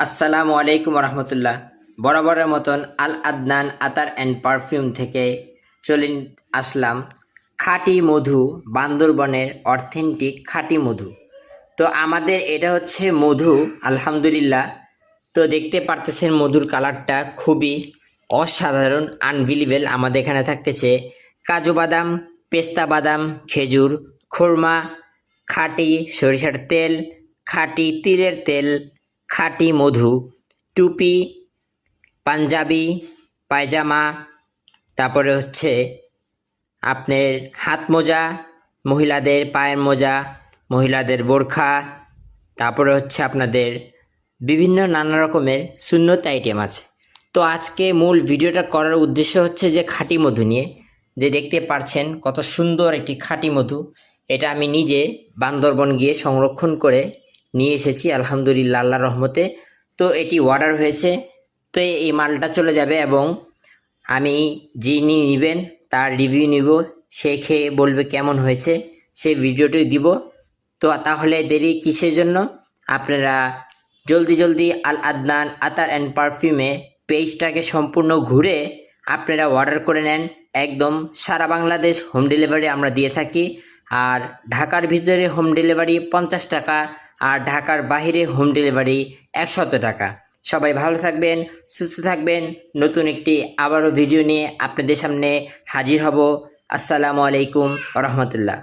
আসসালামু আলাইকুম রহমতুল্লাহ। বরাবরের মতন আল আদনান আতার অ্যান্ড পারফিউম থেকে চলে আসলাম খাঁটি মধু, বান্দরবনের অথেন্টিক খাঁটি মধু। তো আমাদের এটা হচ্ছে মধু, আলহামদুলিল্লাহ। তো দেখতে পারতেছেন মধুর কালারটা খুবই অসাধারণ, আনবিলিভেবল। আমাদের এখানে থাকতেছে কাজু বাদাম, পেস্তা বাদাম, খেজুর, খুরমা, খাঁটি সরিষার তেল, খাঁটি তিলের তেল, খাঁটি মধু, টুপি, পাঞ্জাবি, পায়জামা, তারপরে হচ্ছে আপনার হাত মোজা, মহিলাদের পায়ের মোজা, মহিলাদের বোরখা, তারপরে হচ্ছে আপনাদের বিভিন্ন নানা রকমের সুন্নত আইটেম আছে। তো আজকে মূল ভিডিওটা করার উদ্দেশ্য হচ্ছে যে খাঁটি মধু নিয়ে, যে দেখতে পাচ্ছেন কত সুন্দর একটি খাঁটি মধু। এটা আমি নিজে বান্দরবন গিয়ে সংরক্ষণ করে নিয়ে এসেছি, আলহামদুলিল্লাহ, আল্লাহর রহমতে। তো এটি অর্ডার হয়েছে, তো এই মালটা চলে যাবে এবং আমি যিনি নেবেন তার রিভিউ নিব, সে খেয়ে বলবে কেমন হয়েছে, সেই ভিডিওটি দিব। তো তাহলে দেরি কিসের জন্য? আপনারা জলদি জলদি আল আদনান আতার অ্যান্ড পারফিউমে পেজটাকে সম্পূর্ণ ঘুরে আপনারা অর্ডার করে নেন। একদম সারা বাংলাদেশ হোম ডেলিভারি আমরা দিয়ে থাকি। আর ঢাকার ভিতরে হোম ডেলিভারি 50 টাকা, আর ঢাকার বাইরে হোম ডেলিভারি 100 টাকা। সবাই ভালো থাকবেন, সুস্থ থাকবেন। নতুন একটি আবারও ভিডিও নিয়ে আপনাদের সামনে হাজির হব। আসসালামু আলাইকুম রহমতুল্লাহ।